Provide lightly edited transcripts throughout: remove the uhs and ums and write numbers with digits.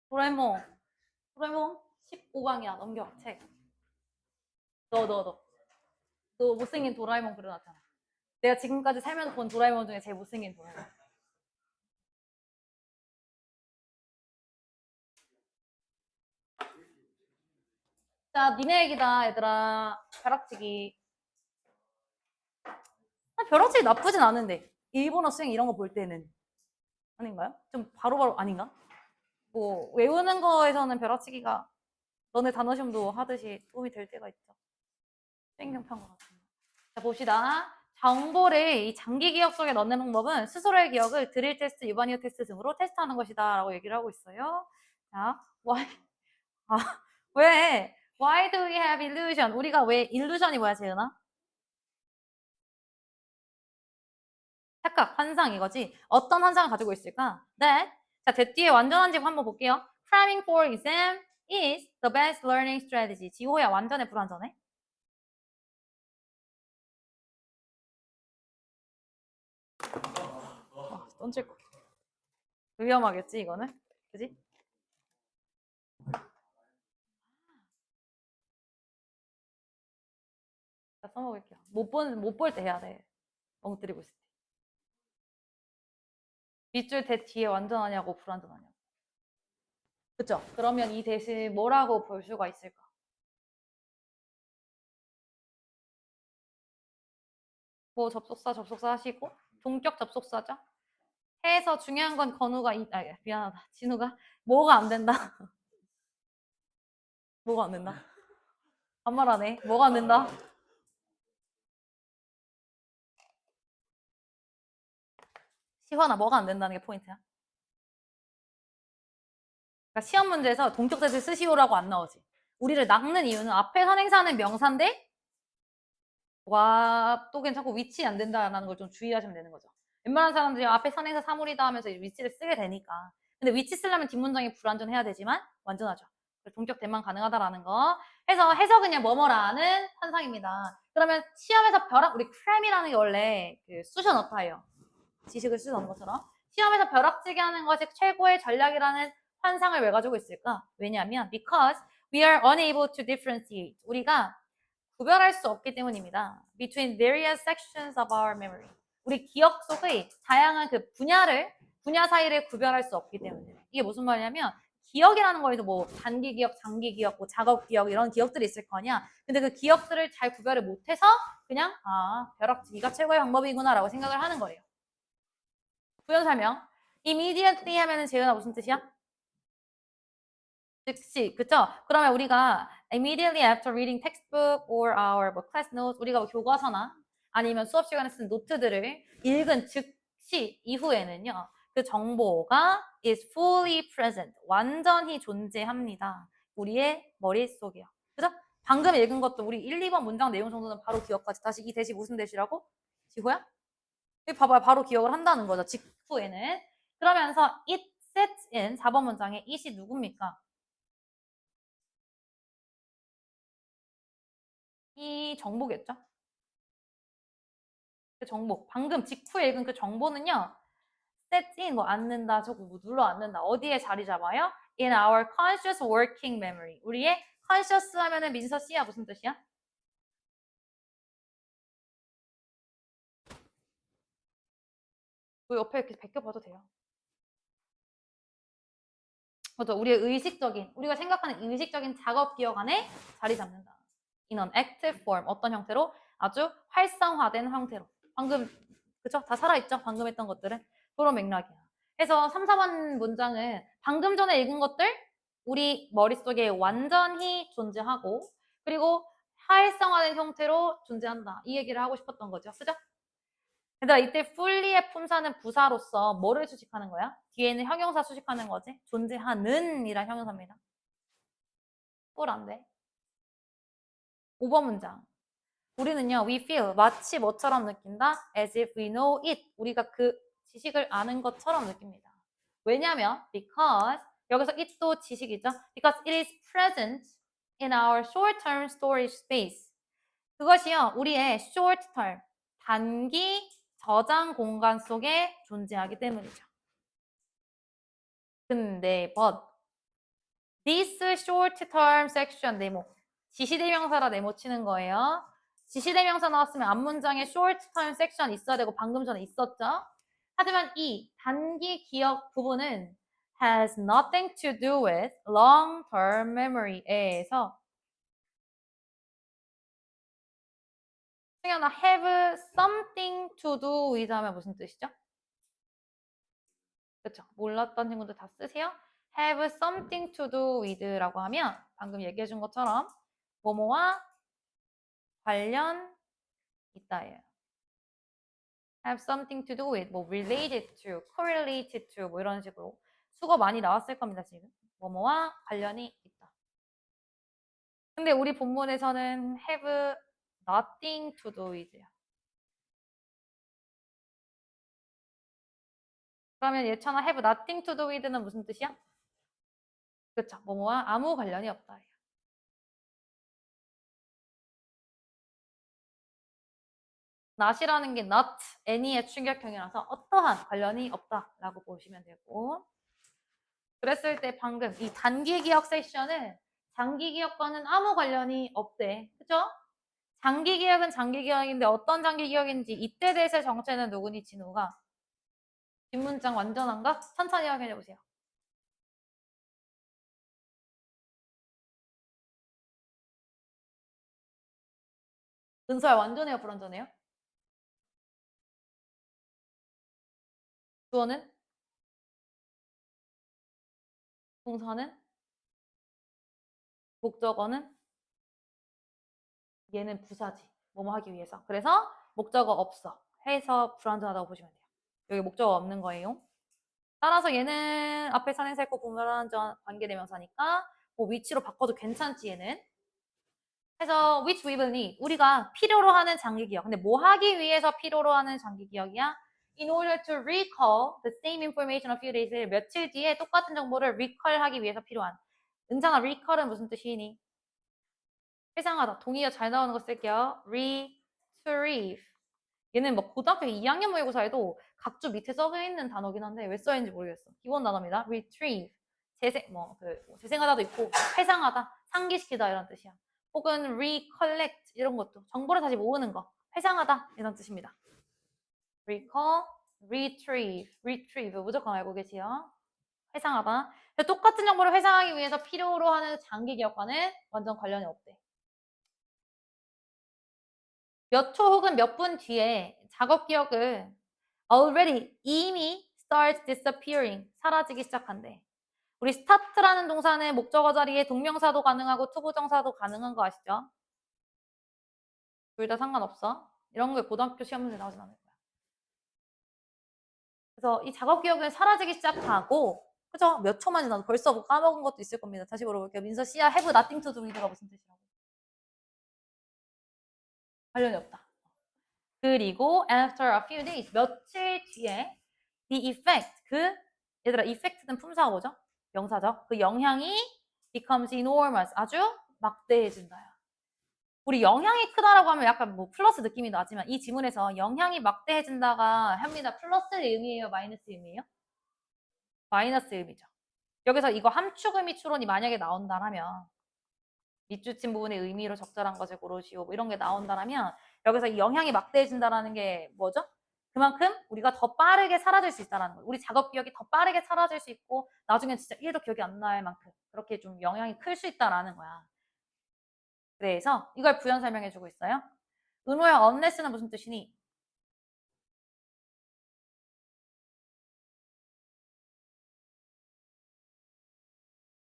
도라에몽 15강이야. 넘겨, 책. 너 못생긴 도라에몽 그려놨잖아. 내가 지금까지 살면서 본 도라에몽 중에 제일 못생긴 도라에몽. 자, 니네 얘기다, 얘들아. 벼락치기. 벼락치기 나쁘진 않은데. 일본어 수행 이런 거 볼 때는. 아닌가요? 좀 바로바로 아닌가? 뭐, 외우는 거에서는 벼락치기가 너네 단어 시험도 하듯이 도움이 될 때가 있죠. 수행평판 것 같습니다. 자, 봅시다. 정보를 이 장기 기억 속에 넣는 방법은 스스로의 기억을 드릴 테스트, 유반 이후 테스트 등으로 테스트하는 것이다 라고 얘기를 하고 있어요. 자, why, 아, 왜? Why do we have illusion? 우리가 왜 illusion이 뭐야, 재은아? 착각, 환상 이거지. 어떤 환상을 가지고 있을까? 네. 자, 뒤에 완전한 집 한번 볼게요. Cramming for exam is the best learning strategy. 지호야, 완전해, 불완전해? 던질 거. 위험하겠지, 이거는? 그지? 자, 써먹을게요. 못 볼 때 해야 돼. 엉뜨리고 있을 때. 밑줄 대 뒤에 완전하냐고 불완전하냐고. 그쵸? 그러면 이 대신 뭐라고 볼 수가 있을까? 뭐 접속사 하시고 동격 접속사죠? 해서 중요한 건 건우가 미안하다. 진우가 뭐가 안 된다. 뭐가 안 된다. 반말하네. 뭐가 안 된다. 시환아 뭐가 안 된다는 게 포인트야. 그러니까 시험 문제에서 동격 대신 쓰시오라고 안 나오지. 우리를 낚는 이유는 앞에 선행사는 명사인데 와, 또 괜찮고 위치 안 된다라는 걸 좀 주의하시면 되는 거죠. 웬만한 사람들이 앞에 선행사 사물이다 하면서 위치를 쓰게 되니까. 근데 위치 쓰려면 뒷문장이 불완전해야 되지만 완전하죠. 동격 대만 가능하다라는 거. 해서 해석은 뭐뭐라는 환상입니다. 그러면 시험에서 벼락, 우리 크램이라는 게 원래 그 쑤셔 넣다예요. 지식을 쑤셔 넣는 것처럼. 시험에서 벼락치기 하는 것이 최고의 전략이라는 환상을 왜 가지고 있을까? 왜냐하면 because we are unable to differentiate. 우리가 구별할 수 없기 때문입니다. Between various sections of our memory. 우리 기억 속의 다양한 그 분야 사이를 구별할 수 없기 때문에. 이게 무슨 말이냐면, 기억이라는 거에도 뭐 단기 기억, 장기 기억, 뭐 작업 기억 이런 기억들이 있을 거냐. 근데 그 기억들을 잘 구별을 못해서 그냥 벼락치기가 최고의 방법이구나라고 생각을 하는 거예요. 부연 설명. Immediately 하면은 재현아 무슨 뜻이야? 즉시, 그쵸? 그러면 우리가 immediately after reading textbook or our 뭐 class notes, 우리가 뭐 교과서나 아니면 수업 시간에 쓴 노트들을 읽은 즉시 이후에는요, 그 정보가 is fully present, 완전히 존재합니다. 우리의 머릿속이요. 그죠? 방금 읽은 것도 우리 1, 2번 문장 내용 정도는 바로 기억하지. 다시 이 대시 무슨 대시라고? 지호야? 여기 봐봐요. 바로 기억을 한다는 거죠. 직후에는. 그러면서 it sets in 4번 문장에 it이 누굽니까? 이 정보겠죠? 그 정보. 방금 직후에 읽은 그 정보는요. set in, 뭐 앉는다, 저거 뭐 눌러 앉는다. 어디에 자리 잡아요? In our conscious working memory. 우리의 conscious 하면은 민서 씨야 무슨 뜻이야? 그 옆에 이렇게 베껴봐도 돼요. 맞아. 우리의 의식적인, 우리가 생각하는 의식적인 작업 기억 안에 자리 잡는다. In an active form. 어떤 형태로? 아주 활성화된 형태로. 방금, 그쵸? 다 살아있죠? 방금 했던 것들은. 그런 맥락이야. 그래서 3, 4번 문장은 방금 전에 읽은 것들 우리 머릿속에 완전히 존재하고 그리고 활성화된 형태로 존재한다. 이 얘기를 하고 싶었던 거죠. 그죠? 얘들아, 이때 fully의 품사는 부사로서 뭐를 수식하는 거야? 뒤에는 형용사 수식하는 거지? 존재하는 이란 형용사입니다. 꼴 안 돼. 5번 문장. 우리는요, we feel, 마치 뭐처럼 느낀다? as if we know it. 우리가 그 지식을 아는 것처럼 느낍니다. 왜냐면, because, 여기서 it도 지식이죠? because it is present in our short-term storage space. 그것이요, 우리의 short-term, 단기 저장 공간 속에 존재하기 때문이죠. 근데, but, This short-term section 네모. 지시대명사라 네모 치는 거예요. 지시대명사 나왔으면 앞문장에 short-term section 있어야 되고 방금 전에 있었죠. 하지만 이 단기 기억 부분은 has nothing to do with long-term memory에서 승현아 have something to do with 하면 무슨 뜻이죠? 그렇죠. 몰랐던 친구들 다 쓰세요. have something to do with라고 하면 방금 얘기해 준 것처럼 뭐뭐와 관련 있다예요. have something to do with, 뭐 related to, correlated to 뭐 이런 식으로 수거 많이 나왔을 겁니다. 지금 뭐뭐와 관련이 있다. 근데 우리 본문에서는 have nothing to do with야. 그러면 예찬아 have nothing to do with는 무슨 뜻이야? 그렇죠. 뭐뭐와 아무 관련이 없다. not이라는 게 not, any의 충격형이라서 어떠한 관련이 없다라고 보시면 되고 그랬을 때 방금 이 단기 기억 세션은 장기 기억과는 아무 관련이 없대. 그죠? 장기 기억은 장기 기억인데 어떤 장기 기억인지 이때 대세 정체는 누구니 진우가? 뒷문장 완전한가? 천천히 확인해 보세요. 은서야 완전해요, 불완전해요? 주어는? 동사는? 목적어는? 얘는 부사지. 뭐뭐 하기 위해서. 그래서 목적어 없어. 해서 불완전하다고 보시면 돼요. 여기 목적어 없는 거예요. 따라서 얘는 앞에 선행사 있고 불완전 관계대명사니까 뭐 위치로 바꿔도 괜찮지 얘는. 그래서 which we will need. 우리가 필요로 하는 장기 기억. 근데 뭐 하기 위해서 필요로 하는 장기 기억이야? In order to recall the same information a few days later. 며칠 뒤에 똑같은 정보를 recall 하기 위해서 필요한. 은찬아, recall은 무슨 뜻이니? 회상하다. 동의어 잘 나오는 거 쓸게요. retrieve. 얘는 뭐 고등학교 2학년 모의고사에도 각주 밑에 써 있는 단어긴 한데 왜 써있는지 모르겠어. 기본 단어입니다. retrieve. 재생하다도 있고 회상하다, 상기시키다 이런 뜻이야. 혹은 recollect 이런 것도 정보를 다시 모으는 거, 회상하다 이런 뜻입니다. recall, retrieve 무조건 알고 계세요. 회상하다. 똑같은 정보를 회상하기 위해서 필요로 하는 장기 기억과는 완전 관련이 없대. 몇 초 혹은 몇 분 뒤에 작업 기억은 already 이미 starts disappearing 사라지기 시작한대. 우리 start라는 동사는 목적어 자리에 동명사도 가능하고 투부정사도 가능한 거 아시죠? 둘 다 상관없어. 이런 게 고등학교 시험 문제 나오진 않을 거야. 그래서 이 작업 기억은 사라지기 시작하고 그죠? 몇 초만 지나도 벌써 뭐 까먹은 것도 있을 겁니다. 다시 물어볼게요. 민서 씨야 have nothing to do with가 무슨 뜻이라고? 관련이 없다. 그리고 after a few days 며칠 뒤에 the effect 얘들아 effect는 품사어죠? 명사죠? 그 영향이 becomes enormous 아주 막대해진다. 우리 영향이 크다라고 하면 약간 뭐 플러스 느낌이 나지만 이 지문에서 영향이 막대해진다가 합니다. 플러스의 의미예요? 마이너스의 의미예요? 마이너스의 의미죠. 여기서 이거 함축의미 추론이 만약에 나온다면 밑줄친 부분의 의미로 적절한 것을 고르시오 뭐 이런 게 나온다면 여기서 이 영향이 막대해진다라는 게 뭐죠? 그만큼 우리가 더 빠르게 사라질 수 있다는 거예요. 우리 작업 기억이 더 빠르게 사라질 수 있고 나중에 진짜 1도 기억이 안 날 만큼 그렇게 좀 영향이 클 수 있다라는 거야. 그래서 이걸 부연 설명해 주고 있어요. 은호야, unless는 무슨 뜻이니?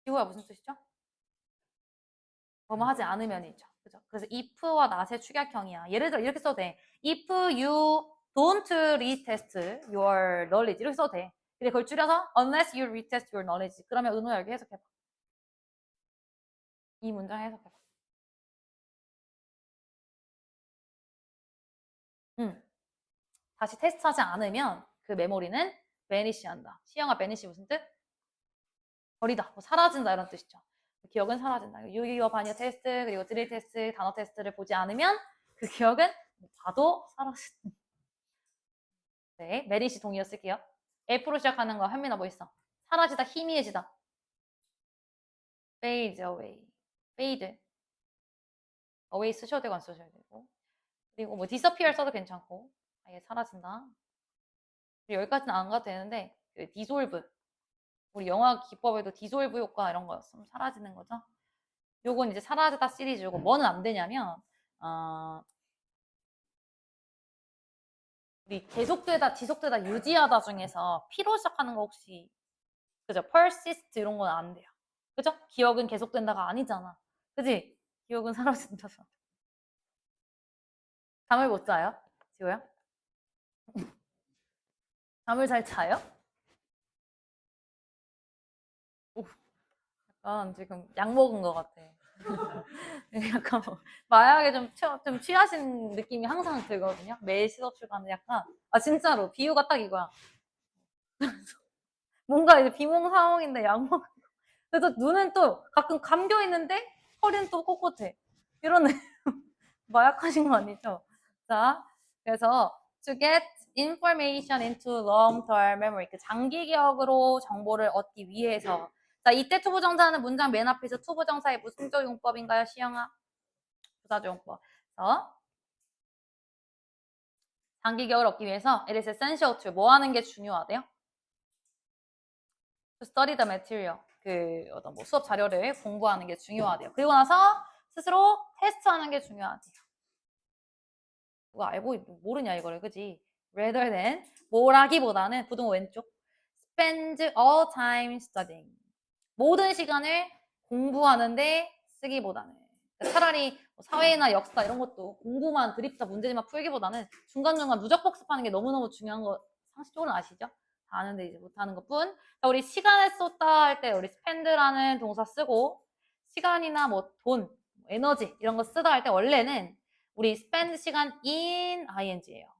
지호야 무슨 뜻이죠? 뭐뭐 하지 않으면이죠. 그죠? 그래서 if와 not의 축약형이야. 예를 들어 이렇게 써도 돼. If you don't retest your knowledge 이렇게 써도 돼. 근데 그걸 줄여서 unless you retest your knowledge. 그러면 은호야 여기 해석해봐. 이 문장 해석해봐. 다시 테스트하지 않으면 그 메모리는 vanish 한다. 시영아 vanish 무슨 뜻? 버리다, 뭐 사라진다 이런 뜻이죠. 기억은 사라진다. 유기어 반여 테스트 그리고 드릴 테스트, 단어 테스트를 보지 않으면 그 기억은 봐도 사라진다. 네, 메리시 동의어 쓸게요. F로 시작하는 거 현민아 뭐 있어? 사라지다, 희미해지다. fades away. fade. away 쓰셔도 되고 안 쓰셔도 되고. 그리고 뭐 disappear 써도 괜찮고. 아예 사라진다. 여기까지는 안 가도 되는데 그 dissolve. 우리 영화 기법에도 dissolve 효과 이런 거였으면 사라지는 거죠. 요건 이제 사라지다 시리즈고 뭐는 안 되냐면 우리 계속되다 지속되다 유지하다 중에서 P로 시작하는 거 혹시 그죠? persist 이런 건 안 돼요. 그죠? 기억은 계속된다가 아니잖아. 그지? 기억은 사라진다서. 잠을 못 자요? 지호야? 잠을 잘 자요? 오, 약간 지금 약 먹은 것 같아. 약간 뭐 마약에 좀 취하신 느낌이 항상 들거든요. 매일 시덥실 가는 약간 진짜로 비유가 딱 이거야. 뭔가 이제 비몽사몽인데 약 먹. 그래서 눈은 또 가끔 감겨 있는데 허리는 또 꼿꼿해. 이런 마약하신 거 아니죠? 자, 그래서 to get information into long-term memory, 그 장기 기억으로 정보를 얻기 위해서. 자, 이때 투부정사는 문장 맨 앞에서 투부정사의 무슨 용법인가요, 시영아? 부사조 용법. 그래서 장기 기억을 얻기 위해서 it is essential to 뭐 하는 게 중요하대요? to study the material. 그 어떤 뭐 수업 자료를 공부하는 게 중요하대요. 그리고 나서 스스로 테스트하는 게 중요하대요. 그거 알고 모르냐 이거를, 그지? rather than 뭐라기보다는 부등호 왼쪽 spend all time studying, 모든 시간을 공부하는데 쓰기보다는. 차라리 사회나 역사 이런 것도 공부만 드립다 문제집만 풀기보다는 중간중간 누적 복습하는 게 너무너무 중요한 거 상식적으로 아시죠? 다 아는데 이제 못하는 것뿐. 자, 우리 시간을 쏟다 할 때 우리 spend라는 동사 쓰고 시간이나 뭐 돈, 에너지 이런 거 쓰다 할 때 원래는 우리 spend 시간 in ing예요.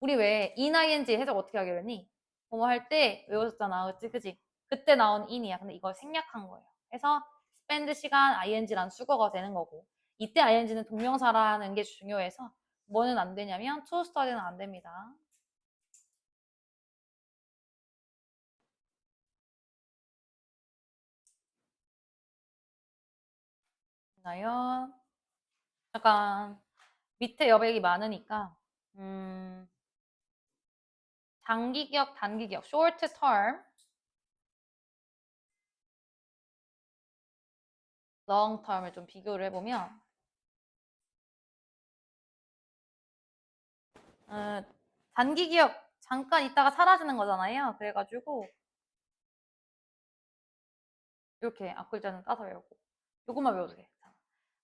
우리 왜 in ing 해석 어떻게 하기로 했니? 뭐뭐 할 때 외웠었잖아. 그치? 그치? 그때 나온 in이야. 근데 이걸 생략한 거예요. 그래서 spend 시간 ing라는 수거가 되는 거고, 이때 ing는 동명사라는 게 중요해서 뭐는 안 되냐면 to study는 안 됩니다. 나요. 약간 밑에 여백이 많으니까 장기 기억, 단기 기억, short term, long term을 좀 비교를 해보면 단기 기억 잠깐 있다가 사라지는 거잖아요. 그래가지고 이렇게 앞글자는 따서 외우고 요것만 외워도 돼.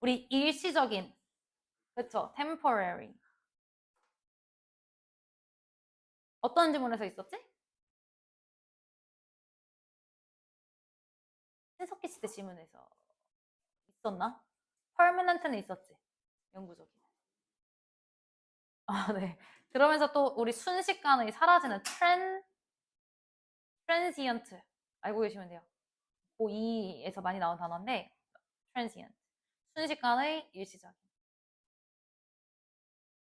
우리 일시적인, 그쵸? temporary. 어떤 지문에서 있었지? 신석기 시대 지문에서 있었나? permanent는 있었지. 영구적인. 네. 그러면서 또 우리 순식간에 사라지는 transient 알고 계시면 돼요. 고2에서 많이 나온 단어인데 transient. 순식간의 일시적인.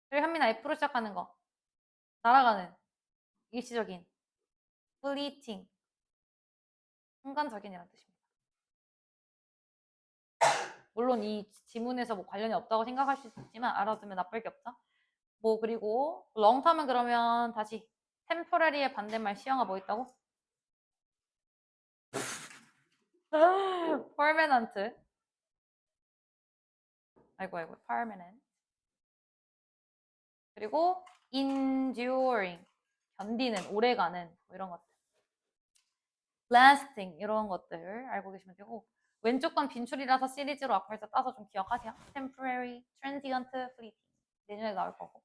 그리고 현민아 F로 시작하는 거. 날아가는 일시적인. fleeting. 순간적인이라는 뜻입니다. 물론 이 지문에서 뭐 관련이 없다고 생각할 수 있지만 알아두면 나쁠 게 없죠. 뭐 그리고 롱텀은 그러면 다시 템포러리의 반대말 시영아 뭐 있다고? permanent. 아이고 permanent. 그리고 enduring. 견디는, 오래가는 뭐 이런 것들. lasting 이런 것들 알고 계시면 되고, 왼쪽 건 빈출이라서 시리즈로 앞에서 따서 좀 기억하세요. temporary, transient, fleeting. 내년에 나올 거고.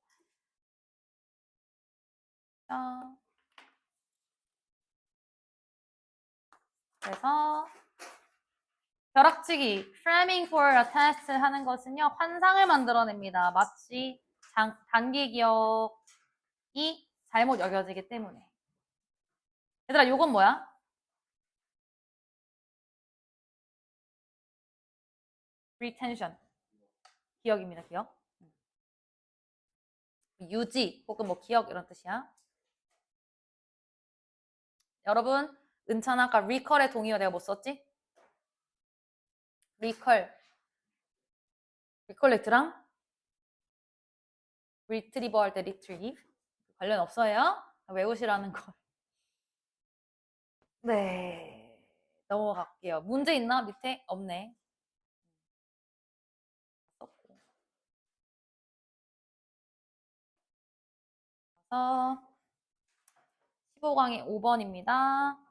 그래서 벼락치기, framing for a test 하는 것은요, 환상을 만들어냅니다. 마치 단기 기억이 잘못 여겨지기 때문에. 얘들아, 요건 뭐야? retention. 기억입니다, 기억. 유지, 혹은 뭐 기억 이런 뜻이야. 여러분, 은찬아 아까 recall의 동의어 내가 못 썼지? 리컬렉트랑 리트리버 할 때 리트리브 관련 없어요. 외우시라는 거. 네. 넘어갈게요. 문제 있나? 밑에? 없네. 썼고. 그래서 15강의 5번입니다.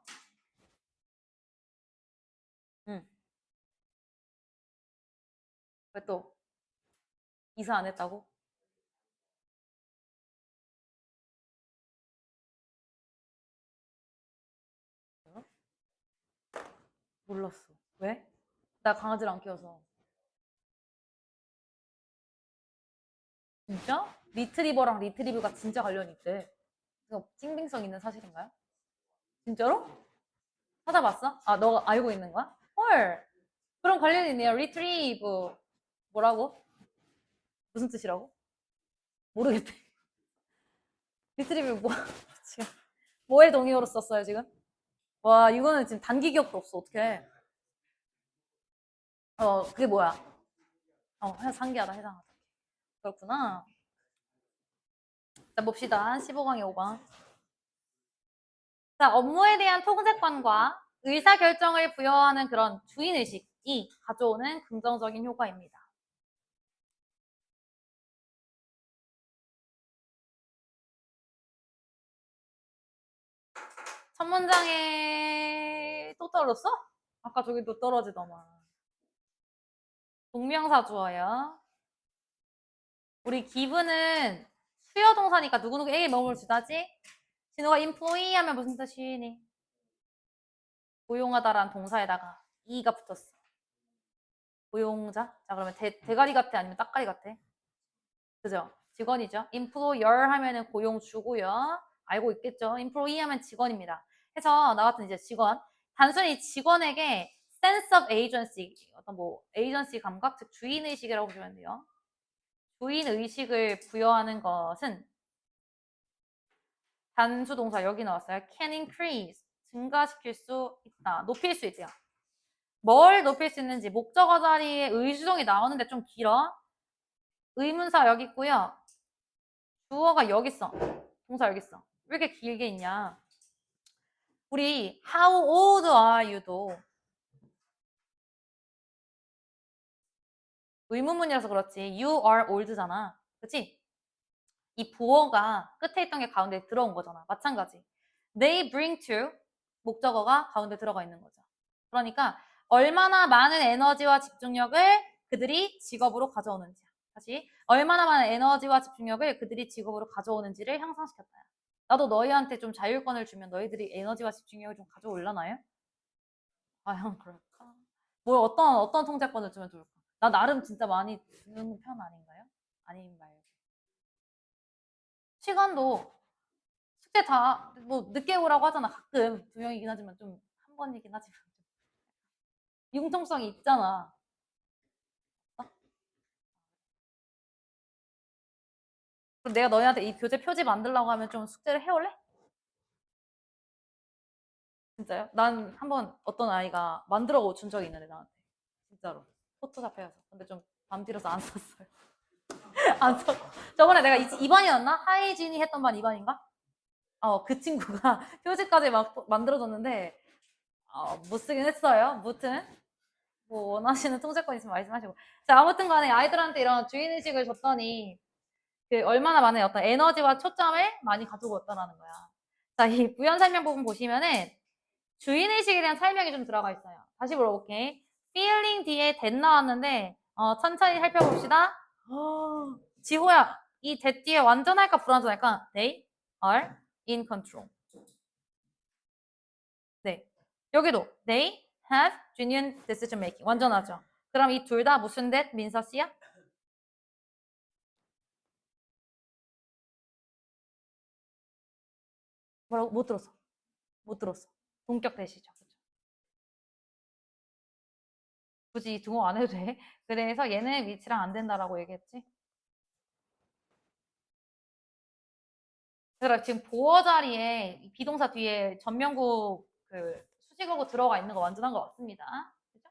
왜 또? 이사 안 했다고? 몰랐어. 왜? 나 강아지를 안 키워서. 진짜? 리트리버랑 리트리브가 진짜 관련이 있대. 그래서 찡빙성 있는 사실인가요? 진짜로? 찾아봤어? 아, 너가 알고 있는 거야? 헐. 그런 관련이 있네요. 리트리브. 뭐라고? 무슨 뜻이라고? 모르겠대. 리트리브 뭐, 지금. 뭐의 동의어로 썼어요, 지금? 와, 이거는 지금 단기 기억도 없어. 어떡해. 그게 뭐야? 상기하다, 해상하다. 그렇구나. 자, 봅시다. 15강의 5번. 자, 업무에 대한 통제권과 의사결정을 부여하는 그런 주인의식이 가져오는 긍정적인 효과입니다. 첫 문장에 또 떨어졌어? 아까 저기도 떨어지더만. 동명사 주어요. 우리 기분은 수요 동사니까 누구누구에게 머물 주다지? 진호가 employee 하면 무슨 뜻이니? 고용하다란 동사에다가 이가 붙었어. 고용자? 자, 그러면 대가리 같아? 아니면 딱가리 같아? 그죠? 직원이죠. employer 하면은 고용주고요. 알고 있겠죠? employee 하면 직원입니다. 해서 나 같은 이제 직원. 단순히 직원에게 sense of agency, 어떤 뭐 agency 감각, 즉 주인의식이라고 보시면 돼요. 주인의식을 부여하는 것은 단수 동사 여기 나왔어요. can increase, 증가시킬 수 있다. 높일 수 있대요. 뭘 높일 수 있는지 목적어 자리에 의주동이 나오는데 좀 길어. 의문사 여기 있고요. 주어가 여기 있어. 동사 여기 있어. 왜 이렇게 길게 있냐? 우리 how old are you도 의문문이라서 그렇지 you are old잖아. 그치? 이 보어가 끝에 있던 게 가운데 들어온 거잖아. 마찬가지. They bring to 목적어가 가운데 들어가 있는 거죠. 그러니까 얼마나 많은 에너지와 집중력을 그들이 직업으로 가져오는지야. 다시 얼마나 많은 에너지와 집중력을 그들이 직업으로 가져오는지를 향상시켰다. 나도 너희한테 좀 자율권을 주면 너희들이 에너지와 집중력을 좀 가져올라나요? 과연 그럴까? 뭘 어떤 통제권을 주면 좋을까? 나 나름 진짜 많이 주는 편 아닌가요? 아닌 말고. 시간도 숙제 다 뭐 늦게 오라고 하잖아. 가끔 두 명이긴 하지만 좀 한 번이긴 하지만 융통성이 있잖아. 그럼 내가 너희한테 이 교재 표지 만들라고 하면 좀 숙제를 해올래? 진짜요? 난 한번 어떤 아이가 만들어 준 적이 있는데 나한테 진짜로 포토샵 해서 근데 좀 밤뒤로서 안 썼어요. 안 썼고 저번에 내가 2반이었나? 하이진이 했던 반 2반인가? 그 친구가 표지까지 막 만들어줬는데 못 쓰긴 했어요. 무튼 뭐 원하시는 통제권 있으면 말씀하시고. 자, 아무튼 간에 아이들한테 이런 주인의식을 줬더니 그 얼마나 많은 어떤 에너지와 초점을 많이 가지고 왔다라는 거야. 자, 이 부연 설명 부분 보시면은 주인의식에 대한 설명이 좀 들어가 있어요. 다시 물어볼게. feeling 뒤에 that 나왔는데 천천히 살펴봅시다. 지호야, 이 that 뒤에 완전할까 불완전할까? They are in control. 네. 여기도 they have genuine decision making. 완전하죠. 그럼 이 둘 다 무슨 that 민서씨야? 뭐라고? 못 들었어. 못 들었어. 동격 대시죠. 그죠? 굳이 등호 안 해도 돼. 그래서 얘는 위치랑 안 된다라고 얘기했지. 그래서 지금 보어 자리에 비동사 뒤에 전면구 그 수식어구 들어가 있는 거 완전한 것 같습니다. 그죠?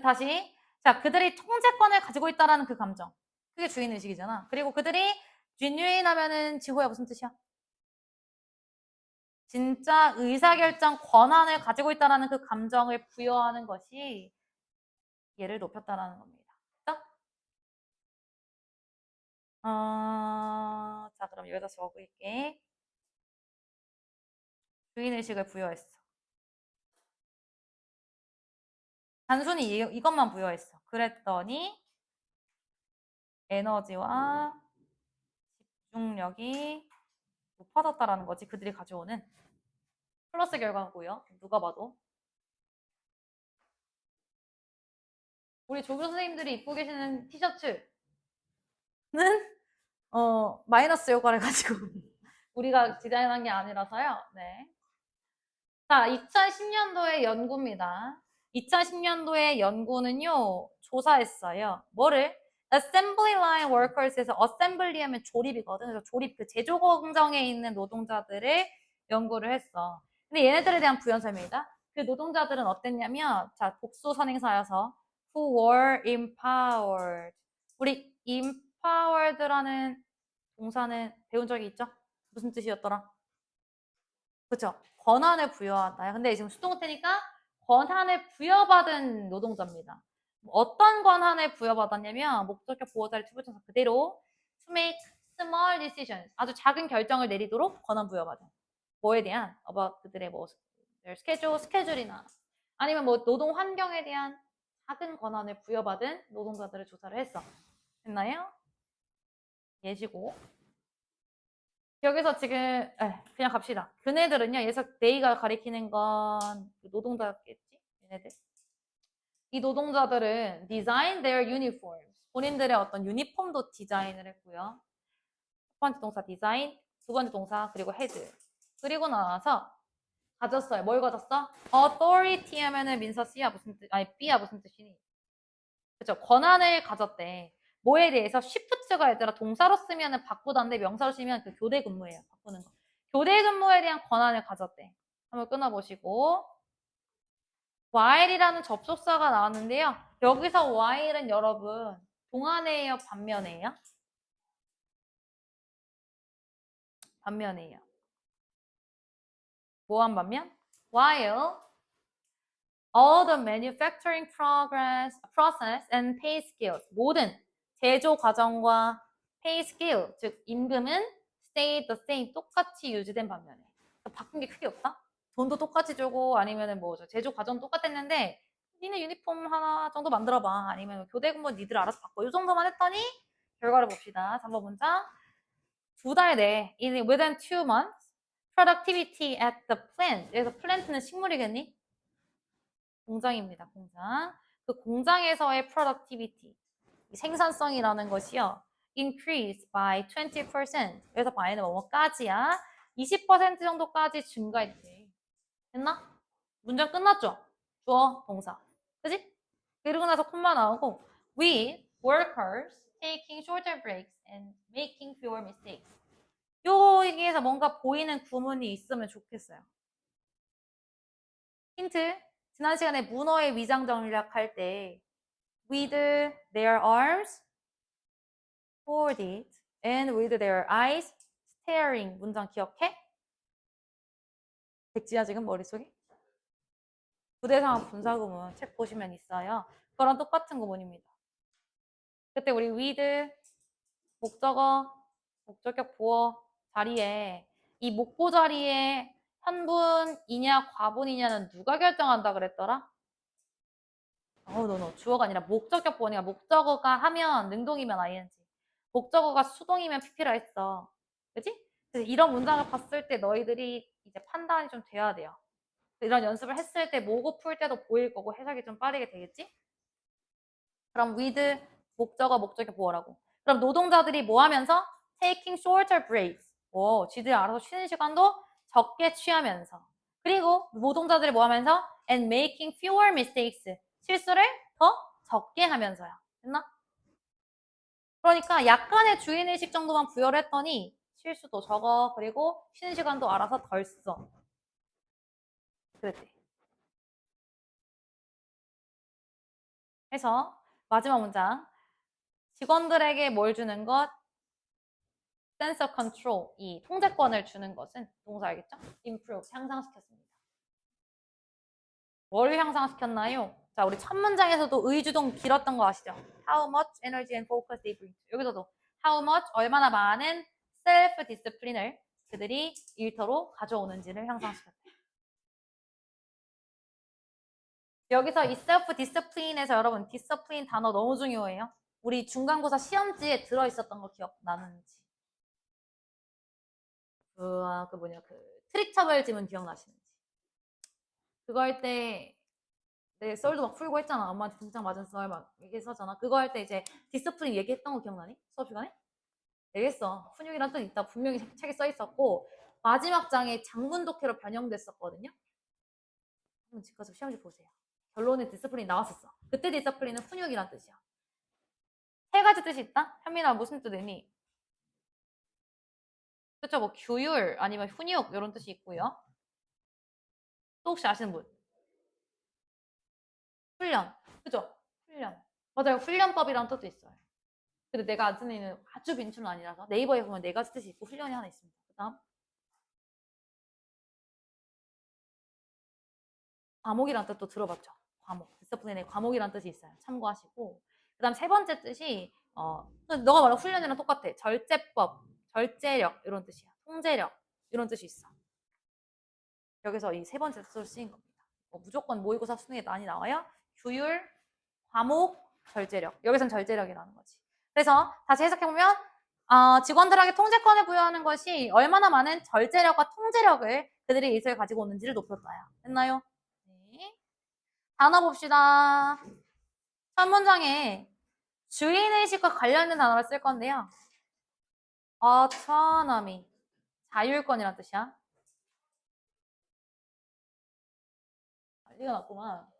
다시. 자, 그들이 통제권을 가지고 있다라는 그 감정. 그게 주인의식이잖아. 그리고 그들이 genuine 하면은 지호야 무슨 뜻이야? 진짜 의사결정 권한을 가지고 있다라는 그 감정을 부여하는 것이 얘를 높였다라는 겁니다. 자, 그럼 여기다 적을게. 주인의식을 부여했어. 단순히 이것만 부여했어. 그랬더니 에너지와 집중력이 높아졌다라는 거지. 그들이 가져오는 플러스 결과고요. 누가 봐도. 우리 조교 선생님들이 입고 계시는 티셔츠는 마이너스 효과를 가지고 우리가 디자인한 게 아니라서요. 네. 자, 2010년도의 연구입니다. 2010년도의 연구는요, 조사했어요. 뭐를? Assembly line workers에서 assembly 하면 조립이거든. 그래서 조립, 그 제조 공정에 있는 노동자들을 연구를 했어. 근데 얘네들에 대한 부연 설명이다. 그 노동자들은 어땠냐면, 자, 복수 선행사여서 who were empowered. 우리 empowered라는 동사는 배운 적이 있죠? 무슨 뜻이었더라? 그쵸? 권한을 부여한다. 근데 지금 수동태니까 권한을 부여받은 노동자입니다. 어떤 권한을 부여받았냐면 목적격 보호자를 투부정사 그대로 to make small decisions 아주 작은 결정을 내리도록 권한 부여받은 뭐에 대한 about 그들의 뭐 스케줄이나 아니면 뭐 노동 환경에 대한 작은 권한을 부여받은 노동자들을 조사를 했어. 됐나요? 예시고 여기서 지금 그냥 갑시다. 그네들은요. 여기서 they가 가리키는 건 노동자겠지? 얘네들. 이 노동자들은 design their uniforms. 본인들의 어떤 유니폼도 디자인을 했고요. 첫 번째 동사 디자인, 두 번째 동사 그리고 헤드. 그리고 나서 가졌어요. 뭘 가졌어? authority 하면은 민서 C야 무슨 뜻? 아니 B야 무슨 뜻이니? 그죠? 권한을 가졌대. 뭐에 대해서 시프트가 얘들아 동사로 쓰면은 바꾸던데 명사로 쓰면 그 교대 근무예요. 바꾸는 거. 교대 근무에 대한 권한을 가졌대. 한번 끊어보시고 while이라는 접속사가 나왔는데요. 여기서 while은 여러분 동안이에요? 반면이에요? 반면이에요. 뭐한 반면? while all the manufacturing process and pay skills 모든 제조 과정과 pay skill 즉 임금은 stay the same 똑같이 유지된 반면에 바꾼 게 크게 없다. 돈도 똑같이 주고 아니면은 뭐 제조 과정 똑같았는데 니네 유니폼 하나 정도 만들어봐 아니면 교대 근무 니들 알아서 바꿔 이 정도만 했더니 결과를 봅시다. 3번 문장 2달 내에 within 2 months productivity at the plant 여기서 plant는 식물이겠니? 공장입니다. 공장. 그 공장에서의 productivity, 생산성이라는 것이요. increase by 20%. 그래서 by는 뭐뭐까지야. 20% 정도까지 증가했대. 됐나? 문장 끝났죠? 주어, 동사. 그지? 그리고 나서 콤마 나오고 with workers taking shorter breaks and making fewer mistakes. 여기에서 뭔가 보이는 구문이 있으면 좋겠어요. 힌트. 지난 시간에 문어의 위장 전략할 때 with their arms folded and with their eyes staring 문장 기억해? 백지야 지금 머릿속에? 부대상황 분사구문 책 보시면 있어요. 그거랑 똑같은 구문입니다. 그때 우리 with 목적어, 목적격 보어 자리에 이 목보 자리에 현분이냐 과분이냐는 누가 결정한다 그랬더라? 주어가 아니라 목적격 보어니까 목적어가 하면 능동이면 ing. 목적어가 수동이면 pp라 했어. 그치? 그래서 이런 문장을 봤을 때 너희들이 이제 판단이 좀 돼야 돼요. 이런 연습을 했을 때 모고 풀 때도 보일 거고 해석이 좀 빠르게 되겠지? 그럼 with 목적어 목적격 보어라고. 그럼 노동자들이 뭐 하면서? taking shorter breaks. 쥐들이 알아서 쉬는 시간도 적게 취하면서. 그리고 노동자들이 뭐 하면서? and making fewer mistakes. 실수를 더 적게 하면서요. 됐나? 그러니까 약간의 주인의식 정도만 부여를 했더니 실수도 적어. 그리고 쉬는 시간도 알아서 덜 써. 그랬대. 해서 마지막 문장. 직원들에게 뭘 주는 것? sense of control, 이 통제권을 주는 것은 동사 알겠죠? improve, 향상시켰습니다. 뭘 향상시켰나요? 자, 우리 첫 문장에서도 의주동 길었던 거 아시죠? How much energy and focus they bring. 여기서도 how much, 얼마나 많은 self discipline을 그들이 일터로 가져오는지를 향상시켰다. 여기서 이 self discipline에서 여러분 discipline 단어 너무 중요해요. 우리 중간고사 시험지에 들어있었던 거 기억나는지. 그 트릭터벨 지문 기억나시는지. 그거 할 때, 내 썰도 막 풀고 했잖아. 엄마한테 등장 맞은 썰 막 얘기했었잖아. 그거 할 때 이제 디스플린 얘기했던 거 기억나니? 수업 시간에? 얘기했어. 훈육이란 뜻 있다. 분명히 책에 써 있었고, 마지막 장에 장문 독해로 변형됐었거든요. 한번 집 가서 시험지 보세요. 결론에 디스플린 나왔었어. 그때 디스플린은 훈육이란 뜻이야. 세 가지 뜻이 있다? 현민아 무슨 뜻이니? 그쵸, 뭐 규율 아니면 훈육 이런 뜻이 있고요. 또 혹시 아시는 분? 훈련. 그죠? 훈련. 맞아요. 훈련법이라는 뜻도 있어요. 근데 내가 안 쓰는 애는 아주 빈출은 아니라서 네이버에 보면 네 가지 뜻이 있고 훈련이 하나 있습니다. 그 다음 과목이란 뜻도 들어봤죠. 과목. 디스플린에 과목이란 뜻이 있어요. 참고하시고. 그 다음 세 번째 뜻이 너가 말한 훈련이랑 똑같아. 절제법, 절제력 이런 뜻이야. 통제력 이런 뜻이 있어. 여기서 이 세 번째 뜻으로 쓰인 겁니다. 무조건 모의고사 수능에 많이 나와요. 규율, 과목, 절제력. 여기선 절제력이라는 거지. 그래서 다시 해석해보면 직원들에게 통제권을 부여하는 것이 얼마나 많은 절제력과 통제력을 그들의 일서에 가지고 오는지를 높였어요. 됐나요? 네. 단어 봅시다. 첫 문장에 주인의식과 관련된 단어를 쓸 건데요. autonomy, 자율권이란 뜻이야. 난리가 났구만.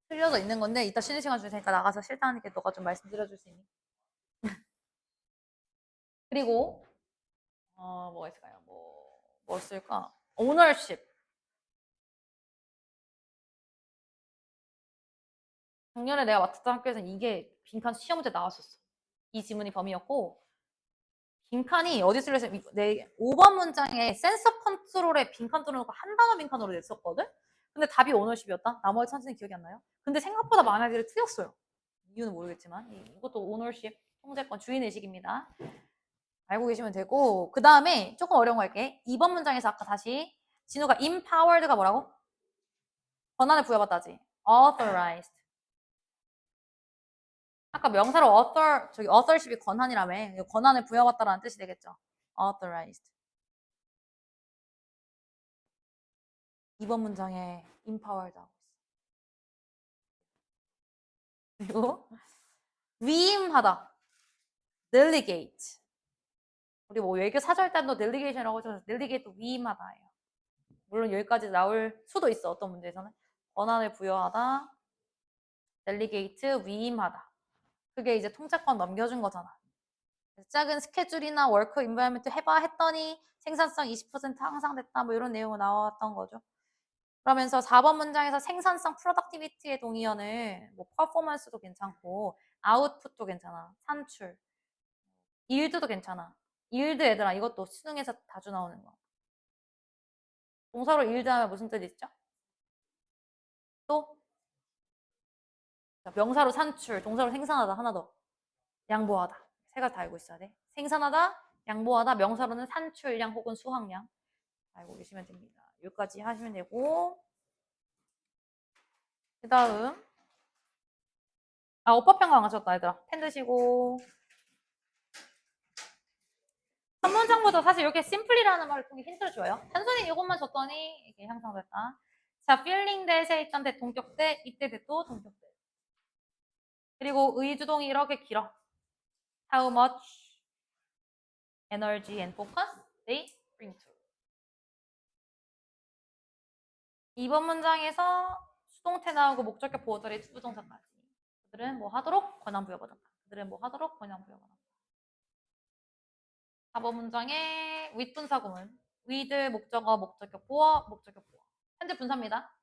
틀려져 있는 건데 이따 쉬는 시간 줄 테니까 나가서 싫다는 게 너가 좀 말씀드려줄 수 있니? 그리고 뭐가 있을까요? 뭐 쓸까? ownership. 작년에 내가 맡았던 학교에서는 이게 빈칸 시험 문제 나왔었어. 이 지문이 범위였고 빈칸이 어디 쓸려서 내 5번 문장에 센서 컨트롤에 빈칸 뚫어놓고 한 단어 빈칸으로 냈었거든? 근데 답이 오너십이었다? 나머지 천천히 기억이 안 나요? 근데 생각보다 많은 애들이 틀렸어요. 이유는 모르겠지만 이것도 오너십, 통제권, 주인의식입니다. 알고 계시면 되고 그 다음에 조금 어려운 거 할게. 2번 문장에서 아까 다시 진우가 empowered가 뭐라고? 권한을 부여받다지. authorized. 아까 명사로 authorship이 권한이라며. 권한을 부여받다라는 뜻이 되겠죠. authorized. 2번 문장에 empowered 하고 있어. 그리고 위임하다. delegate. 우리 뭐 외교 사절 때도 delegation이라고 해서 delegate도 위임하다예요. 물론 여기까지 나올 수도 있어. 어떤 문제에서는. 권한을 부여하다. delegate, 위임하다. 그게 이제 통제권 넘겨준 거잖아. 작은 스케줄이나 워크 인바이먼트 해봐 했더니 생산성 20% 향상됐다 뭐 이런 내용이 나왔던 거죠. 그러면서 4번 문장에서 생산성 프로덕티비티의 동의어는 뭐 퍼포먼스도 괜찮고 아웃풋도 괜찮아. 산출. 일드도 괜찮아. 일드 얘들아 이것도 수능에서 자주 나오는 거. 동사로 일드 하면 무슨 뜻 있죠? 또 명사로 산출, 동사로 생산하다 하나 더. 양보하다. 세 가지 다 알고 있어야 돼. 생산하다, 양보하다, 명사로는 산출량 혹은 수확량. 알고 계시면 됩니다. 여기까지 하시면 되고 그 다음 어법평가 안 하셨다 얘들아. 펜 드시고 한 문장보다 사실 이렇게 심플이라는 말을 통해 힌트를 줘요. 단순히 이것만 줬더니 이게 향상됐다. 자, feeling that에 있던 대 동격대, 이때 대도 동격대. 그리고 의주동이 이렇게 길어. How much energy and focus they bring to. 2번 문장에서 수동태 나오고 목적격 보호절의 투부정사까지. 그들은 뭐 하도록 권한 부여받았다. 그들은 뭐 하도록 권한 부여받았다. 4번 문장에 윗분사 구문. with 목적어, 목적격 보어, 목적격 보어. 현재 분사입니다.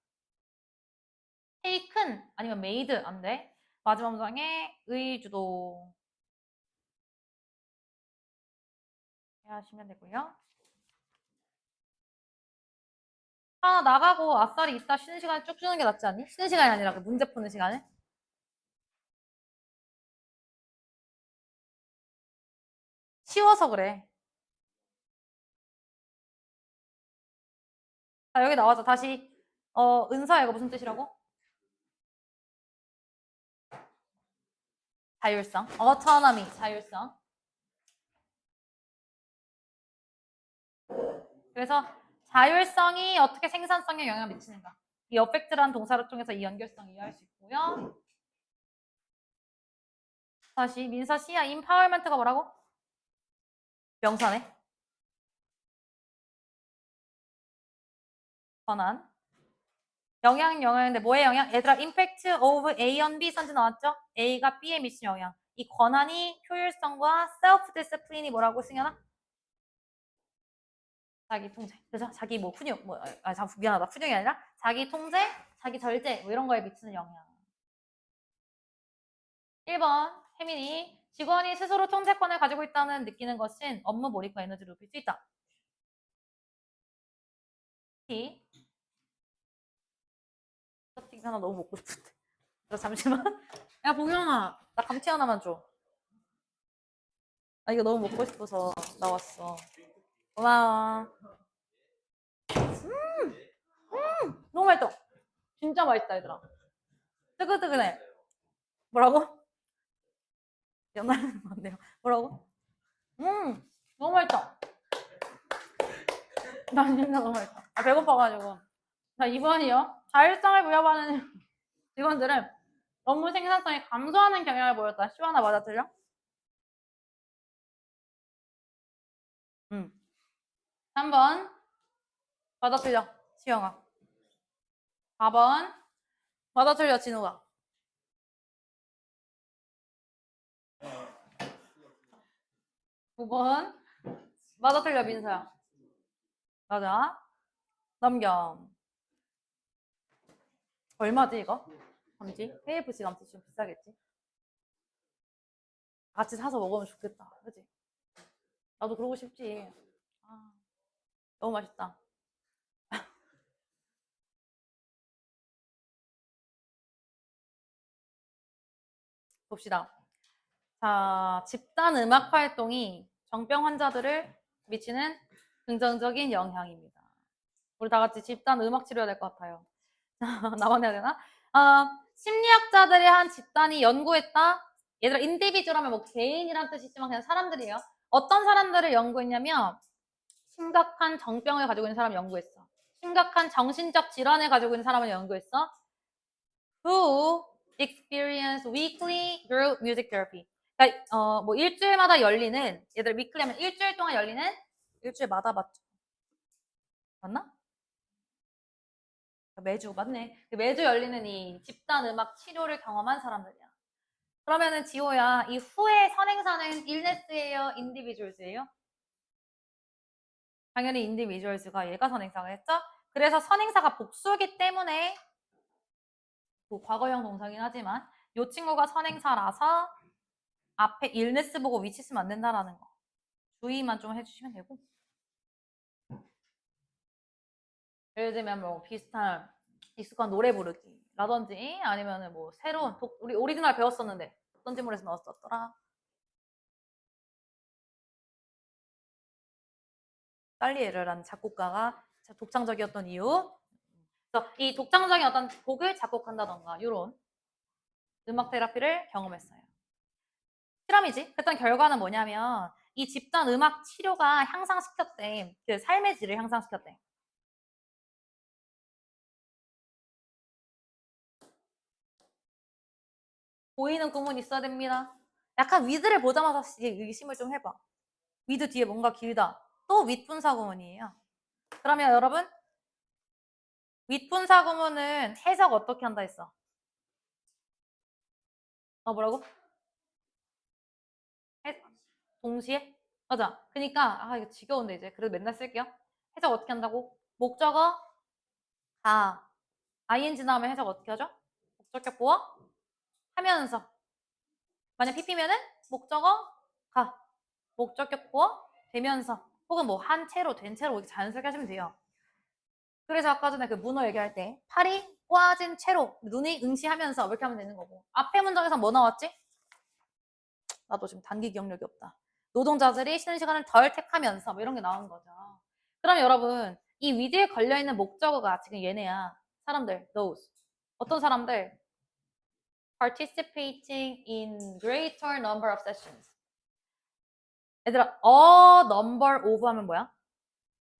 taken 아니면 made 안 돼. 마지막 문장에 의주도 하시면 되고요. 하나 나가고 아싸리 이따 쉬는 시간에 쭉 주는 게 낫지 않니? 쉬는 시간이 아니라 그 문제 푸는 시간에. 쉬워서 그래. 자, 여기 나와서 다시 은서야 이거 무슨 뜻이라고? 자율성. autonomy, 자율성. 그래서 자율성이 어떻게 생산성에 영향을 미치는가. 이 어펙트라는 동사를 통해서 이 연결성 이해할 수 있고요. 다시 민서 씨야 empowerment가 뭐라고? 명사네. 권한. 영향인데 뭐의 영향? 얘들아 impact of A on B 선지 나왔죠? A가 B에 미치는 영향. 이 권한이 효율성과 self discipline이 뭐라고 승현아? 자기 통제. 그래서 자기 뭐 훈육 미안하다. 훈육이 아니라 자기 통제, 자기 절제 뭐 이런 거에 미치는 영향. 1번 혜민이 직원이 스스로 통제권을 가지고 있다는 느끼는 것은 업무 몰입과 에너지를 높일 수 있다. T. 스틱 하나 너무 먹고 싶은데. 잠시만. 야 보경아 나 감튀 하나만 줘. 아 이거 너무 먹고 싶어서 나왔어. 고마워. 너무 맛있다. 진짜 맛있다 얘들아. 뜨끈뜨끈해. 뭐라고? 연하는 건데요. 뭐라고? 너무 맛있다. 나 진짜 너무 맛있다. 아, 배고파가지고. 자 2번이요. 자율성을 부여받는 직원들은 업무 생산성이 감소하는 경향을 보였다. 시원아 맞아 틀려? 3번 맞아 틀려. 시영아. 4번 맞아 틀려. 진우가. 9번 맞아 틀려. 민서야. 맞아. 넘겨. 얼마지 이거? 감지? KFC 감지 좀 비싸겠지? 같이 사서 먹으면 좋겠다. 그치? 나도 그러고 싶지. 아, 너무 맛있다. 봅시다. 자, 집단 음악 활동이 정병 환자들을 미치는 긍정적인 영향입니다. 우리 다 같이 집단 음악 치료해야 될 것 같아요. 나만 해야 되나? 심리학자들의 한 집단이 연구했다. 얘들아, 인디비주얼 하면 뭐 개인이란 뜻이지만 그냥 사람들이에요. 어떤 사람들을 연구했냐면 심각한 정병을 가지고 있는 사람을 연구했어. 심각한 정신적 질환을 가지고 있는 사람을 연구했어. Who experience weekly group music therapy. 그러니까 뭐 일주일마다 열리는 얘들 weekly 하면 일주일 동안 열리는 일주일마다 맞죠? 맞나? 매주 맞네. 매주 열리는 이 집단 음악 치료를 경험한 사람들이야. 그러면은 지호야 이 후의 선행사는 일네스예요, 인디비주얼스예요? 당연히 인디비주얼스가 얘가 선행사가 했죠? 그래서 선행사가 복수이기 때문에 뭐 과거형 동사긴 하지만 이 친구가 선행사라서 앞에 일네스 보고 위치 쓰면 안 된다라는 거 주의만 좀 해주시면 되고 예를 들면 뭐 비슷한 익숙한 노래 부르기라든지 아니면은 뭐 새로운 우리 오리지널 배웠었는데 어떤 지문에서 나왔었더라 딸리에르라는 작곡가가 독창적이었던 이유 그래서 이 독창적인 어떤 곡을 작곡한다던가 이런 음악 테라피를 경험했어요. 실험이지. 했던 결과는 뭐냐면 이 집단 음악 치료가 향상시켰대. 그 삶의 질을 향상시켰대. 보이는 구문 있어야 됩니다. 약간 위드를 보자마자 의심을 좀 해봐. 위드 뒤에 뭔가 길다. 또 윗분사 구문이에요. 그러면 여러분 윗분사 구문은 해석 어떻게 한다 했어? 뭐라고? 동시에? 맞아. 그러니까 이거 지겨운데 이제 그래도 맨날 쓸게요. 해석 어떻게 한다고? 목적어 가. ing 나오면 해석 어떻게 하죠? 목적격 보어 하면서. 만약 pp면은 목적어 가. 목적격 보어 되면서. 혹은 뭐 한 채로 된 채로 이렇게 자연스럽게 하시면 돼요. 그래서 아까 전에 그 문어 얘기할 때 팔이 꼬아진 채로 눈이 응시하면서 이렇게 하면 되는 거고. 앞에 문장에서 뭐 나왔지? 나도 지금 단기 기억력이 없다. 노동자들이 쉬는 시간을 덜 택하면서 뭐 이런 게 나오는 거죠. 그럼 여러분 이 위드에 걸려있는 목적어가 지금 얘네야. 사람들, those. 어떤 사람들? participating in greater number of sessions. 얘들아, number of 하면 뭐야?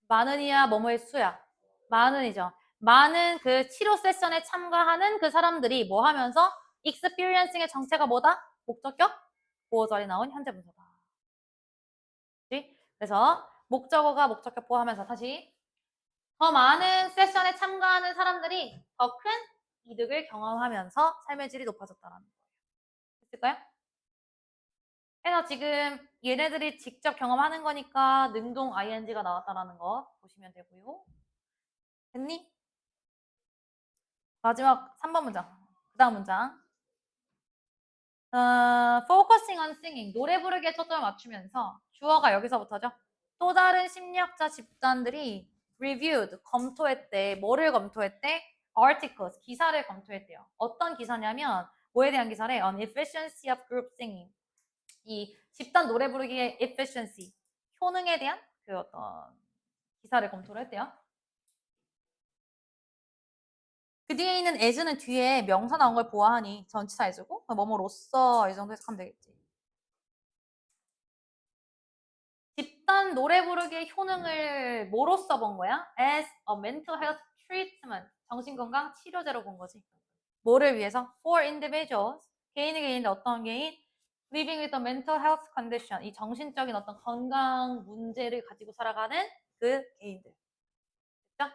많은이야, 뭐뭐의 수야. 많은이죠. 많은 그 치료 세션에 참가하는 그 사람들이 뭐 하면서 experiencing의 정체가 뭐다? 목적격? 보어절이 나온 현재 분사다. 그래서 목적어가 목적격 보호하면서 다시 더 많은 세션에 참가하는 사람들이 더 큰 이득을 경험하면서 삶의 질이 높아졌다는 거예요. 됐을까요? 그래서 지금 얘네들이 직접 경험하는 거니까 능동 ing가 나왔다라는 거 보시면 되고요. 됐니? 마지막 3번 문장. 그 다음 문장. focusing on singing. 노래 부르기에 초점을 맞추면서 주어가 여기서부터죠. 또 다른 심리학자 집단들이 reviewed, 검토했대. 뭐를 검토했대? articles, 기사를 검토했대요. 어떤 기사냐면 뭐에 대한 기사래? on efficiency of group singing. 이 집단 노래 부르기의 efficiency, 효능에 대한 그 어떤 기사를 검토를 했대요. 그 뒤에 있는 as는 뒤에 명사 나온 걸 보아하니 전치사 as고 뭐뭐로써 이 정도 해석하면 되겠지. 집단 노래 부르기의 효능을 뭐로써 본 거야? As a mental health treatment, 정신건강 치료제로 본 거지. 뭐를 위해서? For individuals, 개인인데 어떤 개인? Living with a mental health condition, 이 정신적인 어떤 건강 문제를 가지고 살아가는 그 개인들. 됐죠?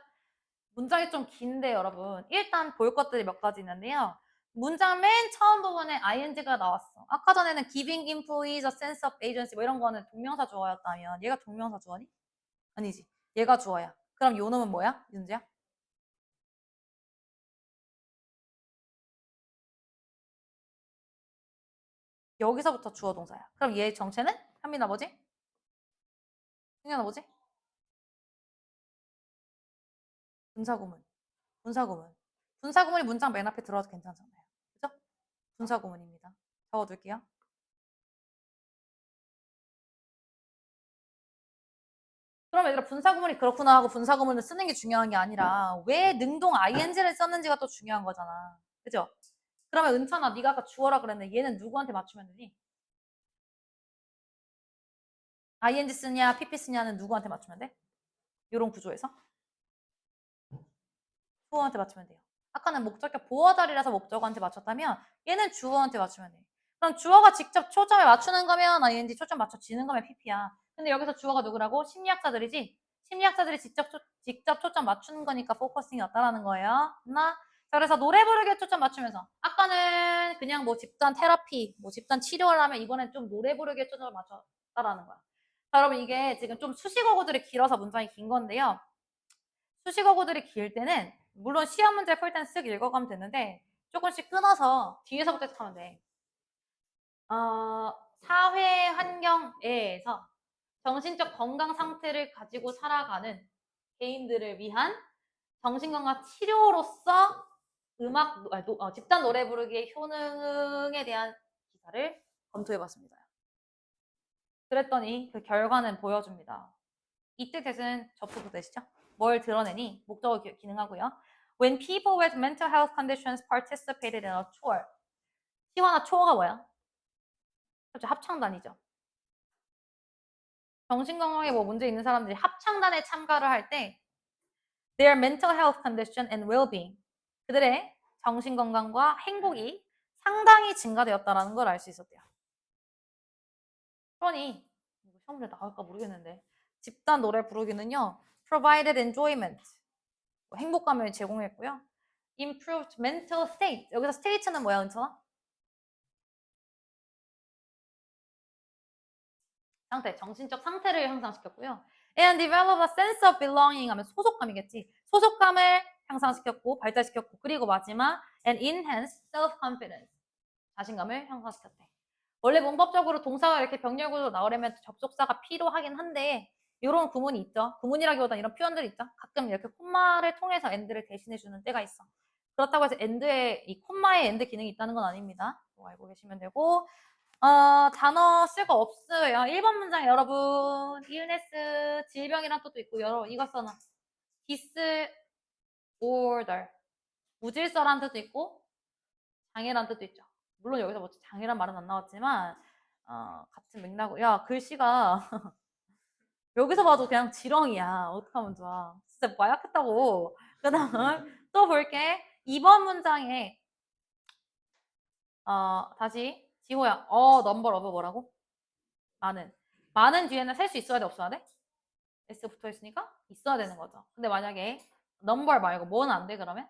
문장이 좀 긴데 여러분 일단 볼 것들이 몇 가지 있는데요. 문장 맨 처음 부분에 ing가 나왔어. 아까 전에는 giving employees a sense of agency 뭐 이런 거는 동명사 주어였다면 얘가 동명사 주어니? 아니지. 얘가 주어야. 그럼 요 놈은 뭐야? 윤지야? 여기서부터 주어 동사야. 그럼 얘 정체는? 현민아 뭐지? 승현아 뭐지? 분사구문. 분사구문. 분사구문이 문장 맨 앞에 들어와도 괜찮잖아요. 그죠? 분사구문입니다. 적어둘게요. 그럼 얘들아 분사구문이 그렇구나 하고 분사구문을 쓰는 게 중요한 게 아니라 왜 능동 ing를 썼는지가 또 중요한 거잖아. 그죠? 그러면 은찬아 네가 아까 주어라 그랬는데 얘는 누구한테 맞추면 되니? ing 쓰냐 pp 쓰냐는 누구한테 맞추면 돼? 이런 구조에서? 주어한테 맞추면 돼요. 아까는 목적격 보어 자리라서 목적어한테 맞췄다면 얘는 주어한테 맞추면 돼. 그럼 주어가 직접 초점을 맞추는 거면 ing 초점 맞춰지는 거면 pp야. 근데 여기서 주어가 누구라고? 심리학자들이지? 심리학자들이 직접 초점 맞추는 거니까 포커싱이 왔다라는 거예요. 나 자, 그래서 노래 부르기에 초점 맞추면서 아까는 그냥 뭐 집단 테라피, 뭐 집단 치료를 하면 이번엔 좀 노래 부르기에 초점을 맞췄다라는 거야. 자, 여러분 이게 지금 좀 수식어구들이 길어서 문장이 긴 건데요. 수식어구들이 길 때는 물론 시험 문제 풀 때는 쓱 읽어가면 되는데 조금씩 끊어서 뒤에서부터 해석하면 돼. 사회 환경에서 정신적 건강 상태를 가지고 살아가는 개인들을 위한 정신건강 치료로서 집단 노래 부르기의 효능에 대한 기사를 검토해봤습니다. 그랬더니 그 결과는 보여줍니다. 이때 대신 접속도 되시죠? 뭘 드러내니? 목적어 기능하고요. When people with mental health conditions participated in a tour. 시화나 초어가 뭐야? 그렇죠. 합창단이죠. 정신건강에 뭐 문제 있는 사람들이 합창단에 참가를 할 때 their mental health condition and well-being, 그들의 정신건강과 행복이 상당히 증가되었다는 걸 알 수 있었대요. 그러니 이거 시험에 나올까 모르겠는데 집단 노래 부르기는요. provided enjoyment, 행복감을 제공했고요. improved mental state, 여기서 state는 뭐야, 은천아? 상태, 정신적 상태를 향상시켰고요. and develop a sense of belonging 하면 소속감이겠지. 소속감을 향상시켰고 발달시켰고 그리고 마지막 and enhance self-confidence 자신감을 향상시켰대. 원래 문법적으로 동사가 이렇게 병렬구조 나오려면 접속사가 필요하긴 한데 이런 구문이 있죠. 구문이라기보다 이런 표현들이 있죠. 가끔 이렇게 콤마를 통해서 end를 대신해주는 때가 있어. 그렇다고 해서 end에 이 콤마에 end 기능이 있다는 건 아닙니다. 알고 계시면 되고 단어 쓸 거 없어요. 1번 문장 여러분 illness 질병이란 뜻도 있고 여러분 이거 써놔. disorder 무질서란 뜻도 있고 장애란 뜻도 있죠. 물론 여기서 뭐 장애란 말은 안 나왔지만 같은 맥락으로 야 글씨가 여기서 봐도 그냥 지렁이야. 어떡하면 좋아. 진짜 마약했다고. 그 다음 또 볼게. 2번 문장에 다시 지호야. 넘버 러브 뭐라고? 많은 뒤에는 셀 수 있어야 돼 없어야 돼? S 붙어 있으니까 있어야 되는 거죠. 근데 만약에 넘버 말고 뭐는 안 돼 그러면?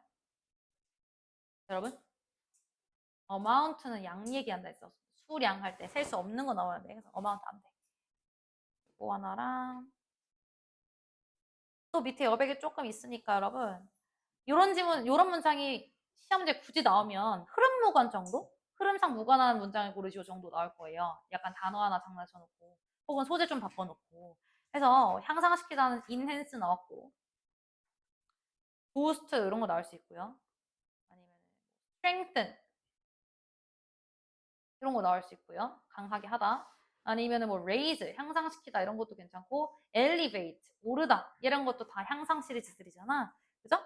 여러분? amount는 양 얘기한다 했어. 수량 할 때 셀 수 없는 거 나와야 돼. 그래서 amount 안 돼. 뭐 하나랑 또 밑에 여백이 조금 있으니까 여러분 이런 지문, 이런 문장이 시험지에 굳이 나오면 흐름 무관 정도? 흐름상 무관한 문장을 고르시오 정도 나올 거예요. 약간 단어 하나 장난쳐 놓고 혹은 소재 좀 바꿔놓고 해서 향상시키다는 enhance 나왔고 boost 이런 거 나올 수 있고요. 아니면 strengthen 이런 거 나올 수 있고요. 강하게 하다. 아니면은 뭐 raise 향상시키다 이런 것도 괜찮고 elevate 오르다 이런 것도 다 향상 시리즈들이잖아. 그죠?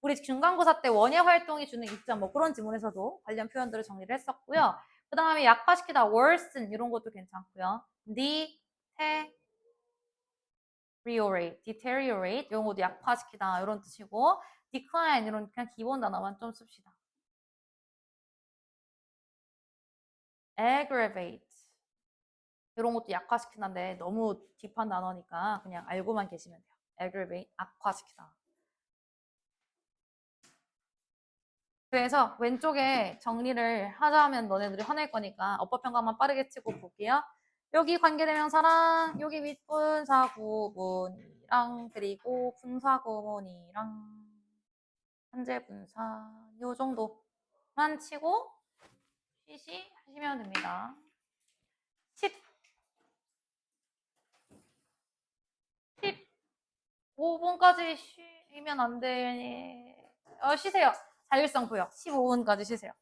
우리 중간고사 때 원예 활동이 주는 이점 뭐 그런 지문에서도 관련 표현들을 정리를 했었고요. 그 다음에 약화시키다 worsen 이런 것도 괜찮고요. deteriorate 이런 것도 약화시키다 이런 뜻이고 decline 이런 그냥 기본 단어만 좀 씁시다. aggravate 이런 것도 약화시키는데 너무 딥한 단어니까 그냥 알고만 계시면 돼요. aggravate 악화시키다. 그래서 왼쪽에 정리를 하자면 너네들이 화낼 거니까 어법평가만 빠르게 치고 볼게요. 여기 관계대명사랑 여기 윗분사 구문이랑 그리고 분사 구문이랑 현재 분사 요 정도만 치고 하시면 됩니다. 15분까지 쉬면 안 돼. 쉬세요. 자율성 부여. 15분까지 쉬세요.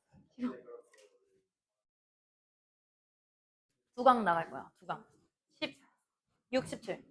두 강 나갈 거야. 두 강. 10, 6, 17.